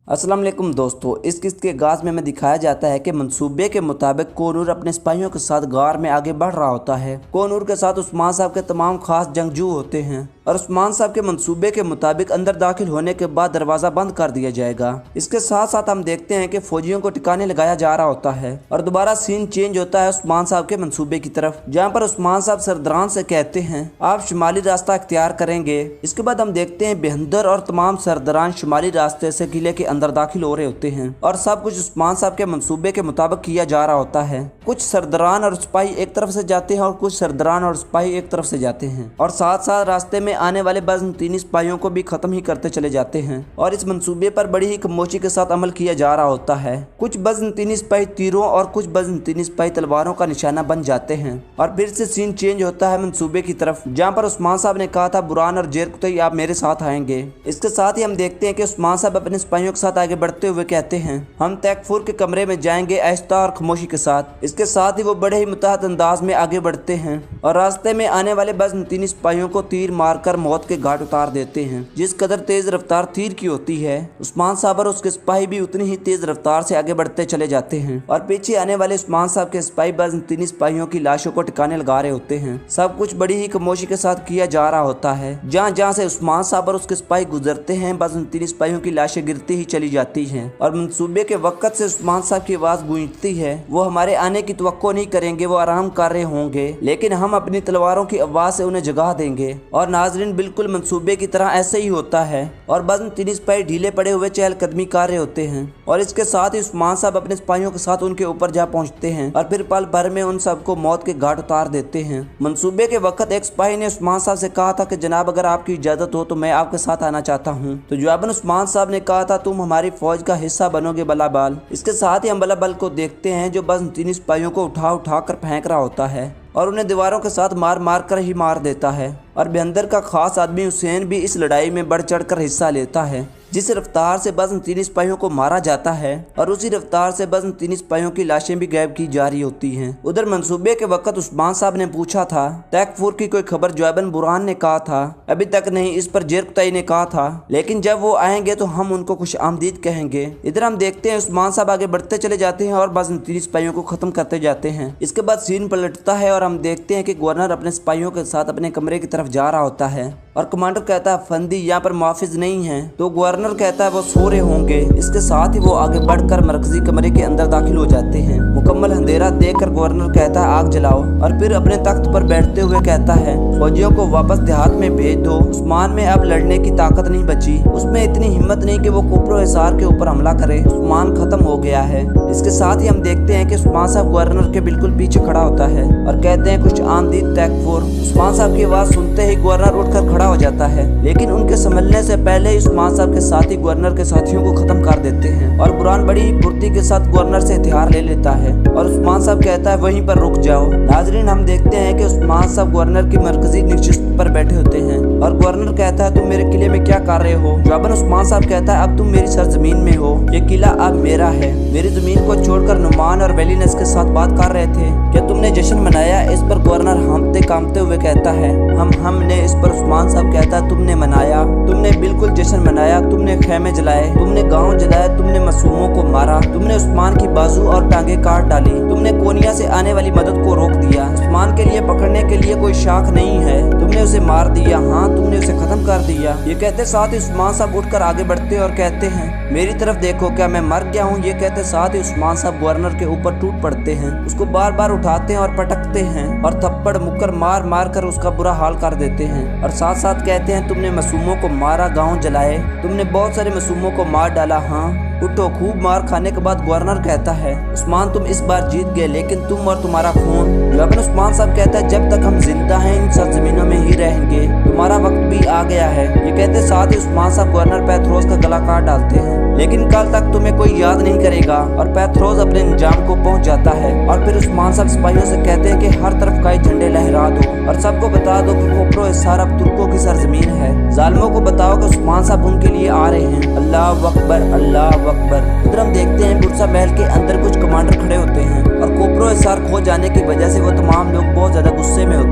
अस्सलाम वालेकुम दोस्तों, इस किस्त के आगाज़ में हमें दिखाया जाता है कि मंसूबे के मुताबिक कोनूर अपने सिपाहियों के साथ गार में आगे बढ़ रहा होता है। कोनूर के साथ उस्मान साहब के तमाम खास जंगजू होते हैं और उस्मान साहब के मंसूबे के मुताबिक अंदर दाखिल होने के बाद दरवाज़ा बंद कर दिया जाएगा। इसके साथ साथ हम देखते हैं कि फौजियों को ठिकाने लगाया जा रहा होता है और दोबारा सीन चेंज होता है उस्मान साहब के मंसूबे की तरफ, जहाँ पर उस्मान साहब सरदारान से कहते हैं आप शुमाली रास्ता इख्तियार करेंगे। इसके बाद हम देखते हैं बेहंदर और तमाम सरदारान शुमाली रास्ते से किले के अंदर दाखिल हो रहे होते हैं और सब कुछ उस्मान साहब के मंसूबे के मुताबिक किया जा रहा होता है। कुछ सरदारान और सिपाही एक तरफ से जाते हैं और कुछ सरदारान और सिपाही एक तरफ से जाते हैं और साथ साथ रास्ते में आने वाले बज़ंतीनी सिपाहियों को भी खत्म ही करते चले जाते हैं और इस मंसूबे पर बड़ी ही खामोशी के साथ अमल किया जा रहा होता है। कुछ बज़ंतीनी सिपाही तीरों और कुछ बज़ंतीनी सिपाही तलवारों का निशाना बन जाते हैं और फिर से सीन चेंज होता है मंसूबे की तरफ, जहाँ पर उस्मान साहब ने कहा था बुरहान और जेर कुतई आप मेरे साथ आएंगे। इसके साथ ही हम देखते हैं कि उस्मान साहब अपने सिपाहियों के साथ आगे बढ़ते हुए कहते हैं हम तैकफुर के कमरे में जाएंगे आहिस्ता और खामोशी के साथ। इसके साथ ही वो बड़े ही मुतहद अंदाज में आगे बढ़ते हैं और रास्ते में आने वाले बज़ंतीनी सिपाहियों को तीर मारकर मौत के घाट उतार देते हैं। जिस कदर तेज रफ्तार तीर की होती है, उस्मान साहब और उसके सिपाही भी उतनी ही तेज रफ्तार से आगे बढ़ते चले जाते हैं और पीछे आने वाले उस्मान साहब के सिपाही बज़ंतीनी सिपाहियों की लाशों को ठिकाने लगा रहे होते हैं। सब कुछ बड़ी ही खामोशी के साथ किया जा रहा होता है। जहाँ जहाँ से उस्मान साहब और उसके सिपाही गुजरते हैं, बज़ंतीनी सिपाहियों की लाशें गिरती ही चली जाती हैं और मंसूबे के वक्त से उस्मान साहब की आवाज गूंजती है वो हमारे आने की तवक्को नहीं करेंगे, वो आराम कर रहे होंगे, लेकिन हम अपनी तलवारों की आवाज से उन्हें जगा देंगे। और नाजरीन बिल्कुल मंसूबे की तरह ऐसे ही होता है और बज़ंतीनी सिपाही ढीले पड़े हुए चहलकदमी कर रहे होते हैं और इसके साथ ही उस्मान साहब अपने सिपाहियों के साथ उनके ऊपर जा पहुंचते हैं और फिर पल भर में उन सबको मौत के घाट उतार देते हैं। मंसूबे के वक्त एक सिपाही ने उस्मान साहब से कहा था कि जनाब अगर आपकी इजाजत हो तो मैं आपके साथ आना चाहता हूँ। तो जवाबन उस्मान साहब ने कहा था तुम हमारी फौज का हिस्सा बनोगे बलाबाल। इसके साथ ही हम बलाबल को देखते हैं जो बज़ंतीनी सिपाहियों को उठा कर फेंक रहा होता है और उन्हें दीवारों के साथ मार मार कर ही मार देता है और बेहंदर का खास आदमी हुसैन भी इस लड़ाई में बढ़ चढ़ कर हिस्सा लेता है। जिस रफ्तार से बज़ंतीनी सिपाहियों को मारा जाता है और उसी रफ्तार से बज़ंतीनी सिपाहियों की लाशें भी गायब की जा रही होती हैं। उधर मंसूबे के वक्त उस्मान साहब ने पूछा था तैकफुर की कोई खबर? जवाबन बुरहान ने कहा था अभी तक नहीं, इस पर जेर कुतई ने कहा था लेकिन जब वो आएंगे तो हम उनको खुश आमदीद कहेंगे। इधर हम देखते हैं उस्मान साहब आगे बढ़ते चले जाते हैं और बज़ंतीनी सिपाहियों को खत्म करते जाते हैं। इसके बाद सीन पलटता है और हम देखते हैं कि गवर्नर अपने सिपाहियों के साथ अपने कमरे की तरफ जा रहा होता है और कमांडर कहता है फंदी यहाँ पर मुहाफिज नहीं है, तो गवर्नर कहता है वो सो रहे होंगे। इसके साथ ही वो आगे बढ़कर मरकजी कमरे के अंदर दाखिल हो जाते हैं। मुकम्मल अंधेरा देखकर गवर्नर कहता है आग जलाओ और फिर अपने तख्त पर बैठते हुए कहता है फौजियों को वापस देहात में भेज दो, उस्मान में अब लड़ने की ताकत नहीं बची, उसमें इतनी हिम्मत नहीं कि वो कोपरो हिसार के ऊपर हमला करे, उस्मान खत्म हो गया है। इसके साथ ही हम देखते हैं कि उस्मान साहब गवर्नर के बिल्कुल पीछे खड़ा होता है और कहते हैं कुछ आमदीद तैकफुर। उस्मान साहब की आवाज सुनते ही गवर्नर उठकर खड़ा हो जाता है, लेकिन उनके संभलने से पहले ही उस्मान साहब के साथी गवर्नर के साथियों को खत्म कर देते हैं और बुरहान बड़ी ही फुर्ती के साथ गवर्नर से हथियार ले लेता है और उस्मान साहब कहता है वहीं पर रुक जाओ। नाजरीन हम देखते हैं कि उस्मान साहब गवर्नर की मरकजी नशिस्त पर बैठे होते हैं और गवर्नर कहता है तुम मेरे किले में क्या कर रहे हो? जवाबन उस्मान साहब कहता है अब तुम मेरी सरजमीन में हो, ये किला अब मेरा है। मेरी जमीन को छोड़कर नुमान और वेलिनस के साथ बात कर रहे थे, क्या तुमने जश्न मनाया? इस पर गवर्नर हांफते कांपते हुए कहता है हमने। इस पर उस्मान साहब कहता है तुमने मनाया, तुमने बिल्कुल जश्न मनाया, तुमने खेमे जलाए, तुमने गाँव जलाया, तुमने मासूमों को मारा, तुमने उस्मान की बाजू और टांगे काट डाली, तुमने कोनिया से आने वाली मदद को रोक दिया, उस्मान के लिए पकड़ने के लिए कोई शाख नहीं है, तुमने उसे मार दिया, हाँ तुमने उसे खत्म कर दिया। ये कहते साथ ही उस्मान साहब उठकर आगे बढ़ते और कहते हैं मेरी तरफ देखो क्या मैं मर गया हूँ? ये कहते साथ ही उस्मान साहब गवर्नर के ऊपर टूट पड़ते हैं, उसको बार बार उठाते हैं और पटकते हैं और थप्पड़ मुक्कर मार मार कर उसका बुरा हाल कर देते हैं और साथ साथ कहते हैं तुमने मासूमों को मारा, गाँव जलाए, तुमने बहुत सारे मासूमों को मार डाला, हाँ उठो। खूब मार खाने के बाद गवर्नर कहता है उस्मान तुम इस बार जीत गए, लेकिन तुम और तुम्हारा खून। जवाबन उस्मान साहब कहता है जब तक हम जिंदा हैं इन सरजमीनों में ही रहेंगे, तुम्हारा वक्त भी आ गया है। ये कहते साथ ही उस्मान साहब गवर्नर पैथरोज का गला काट डालते हैं, लेकिन कल तक तुम्हें कोई याद नहीं करेगा और पैथरोज अपने अंजाम को पहुंच जाता है और फिर उस्मान साहब सिपाहियों से कहते हैं कि हर तरफ कई झंडे लहरा दो और सबको बता दो कि कोपरो हिसार अब तुर्कों की सरजमीन है। जालिमों को बताओ कि उस्मान साहब उनके लिए आ रहे हैं। अल्लाह अकबर, अल्लाह अकबर। उधर हम देखते हैं बुरसा महल के अंदर कुछ कमांडर खड़े होते हैं और कोपरो हिसार खो जाने की वजह से वो तमाम लोग बहुत ज्यादा गुस्से में होते हैं।